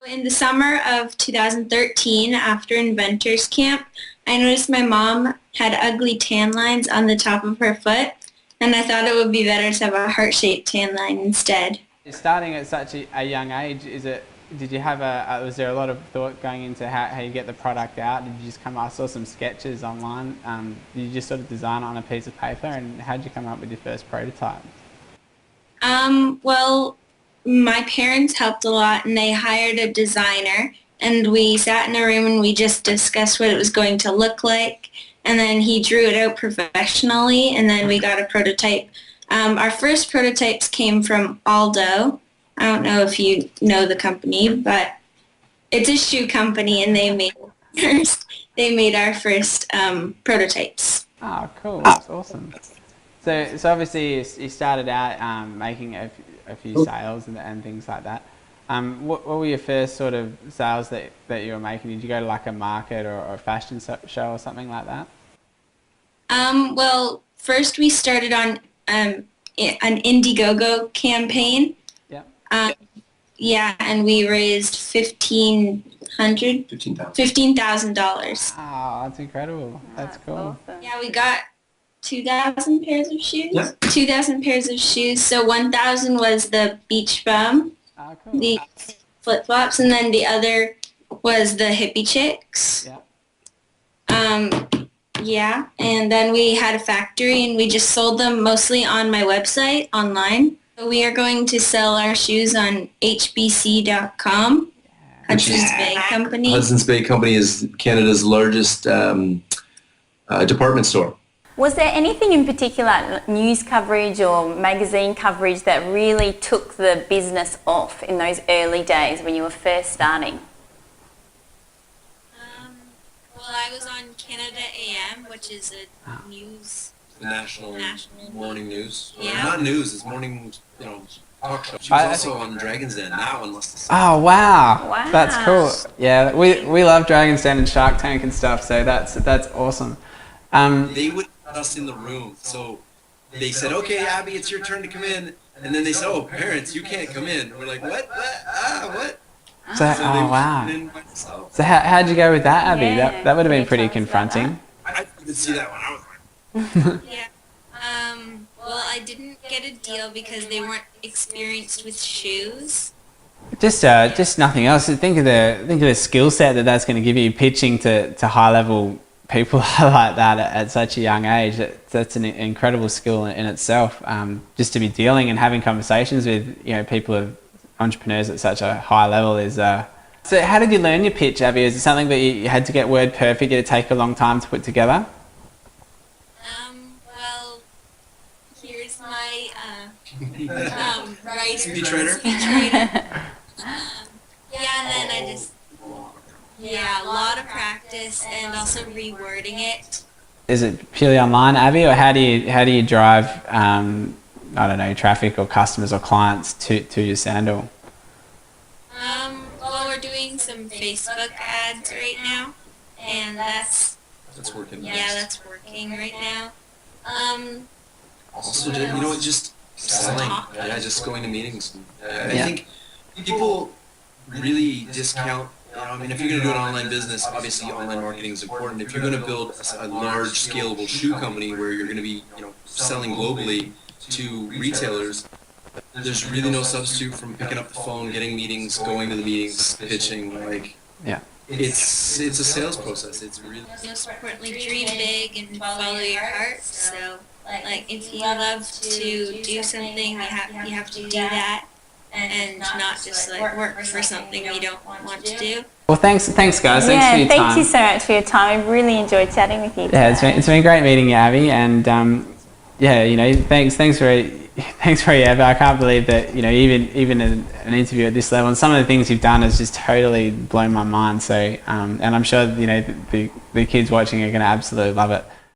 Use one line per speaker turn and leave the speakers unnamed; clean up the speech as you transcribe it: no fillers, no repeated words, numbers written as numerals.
In the summer of 2013, after Inventors Camp, I noticed my mom had ugly tan lines on the top of her foot, and I thought it would be better to have a heart-shaped tan line instead.
Starting at such a young age, did you have was there a lot of thought going into how you get the product out? Did you just I saw some sketches online, did you just sort of design it on a piece of paper, and how did you come up with your first prototype?
Well, my parents helped a lot, and they hired a designer, and we sat in a room and we just discussed what it was going to look like, and then he drew it out professionally, and then we got a prototype. Our first prototypes came from Aldo. I don't know if you know the company, but it's a shoe company, and they made our first prototypes.
Oh, cool! That's awesome. So obviously you started out making a few sales and things like that. What were your first sort of sales that you were making? Did you go to like a market or a fashion show or something like that?
Well, first we started on an Indiegogo campaign.
Yeah.
Yeah, and we raised $15,000. $15,000.
Oh, that's incredible. That's cool.
Awesome.
Yeah, we got 2,000 pairs of shoes.
Yeah.
2,000 pairs of shoes. So 1,000 was the beach bum,
Oh, cool.
the flip flops, and then the other was the hippie chicks.
Yeah.
Yeah, and then we had a factory, and we just sold them mostly on my website online. So we are going to sell our shoes on hbc.com. Hudson's Bay Company.
Hudson's Bay Company is Canada's largest department store.
Was there anything in particular, news coverage or magazine coverage, that really took the business off in those early days when you were first starting?
Well, I was on Canada AM, which is a news...
National morning news.
Yeah.
Not news, it's morning, talk show. She was also on Dragon's Den. That one must have...
Oh, wow.
Wow.
That's cool. Yeah, we love Dragon's Den and Shark Tank and stuff, so that's awesome.
They would put us in the room. So they said, okay, Abby, it's your turn to come in. And then they said, oh, parents, you can't come in. We're like, what? What?
So,
they
oh, wow.
put in by themselves.
So how'd you go with that, Abby?
Yeah,
That would have been
can
pretty
you tell us about
confronting.
I didn't see that when I was
Yeah. Well, I didn't get a deal because they weren't experienced with shoes.
Just nothing else. Think of the skill set that's going to give you pitching to high level people like that at such a young age. That's an incredible skill in itself. Just to be dealing and having conversations with people, entrepreneurs at such a high level is. So how did you learn your pitch, Abby? Is it something that you had to get word perfect? Did it take a long time to put together?
Well, here's my rice
Speechwriter?
Yeah, and then a lot of practice and also rewording it.
Is it purely online, Abby, or how do you drive I don't know, traffic or customers or clients to your Sandal?
Well, we're doing some Facebook ads right now, and that's
working.
yeah, that's working right now.
Also, just selling. Yeah, just going to meetings. I
Yeah.
think people really discount. If you're going to do an online business, obviously online marketing is important. If you're going to build a large, scalable shoe company where you're going to be, selling globally to retailers, there's really no substitute from picking up the phone, getting meetings, going to the meetings, pitching.
Yeah.
It's a sales process. It's really.
Most importantly, dream big and follow your heart. So, if you love to do something, you have to do that, and not just work for something you don't want to do.
Well, thanks guys. Thanks for your time.
Thank you so much for your time. I really enjoyed chatting with you today.
Yeah, it's been great meeting you, Abby, and thanks for your effort. I can't believe that even an interview at this level, and some of the things you've done has just totally blown my mind. So, and I'm sure the kids watching are going to absolutely love it.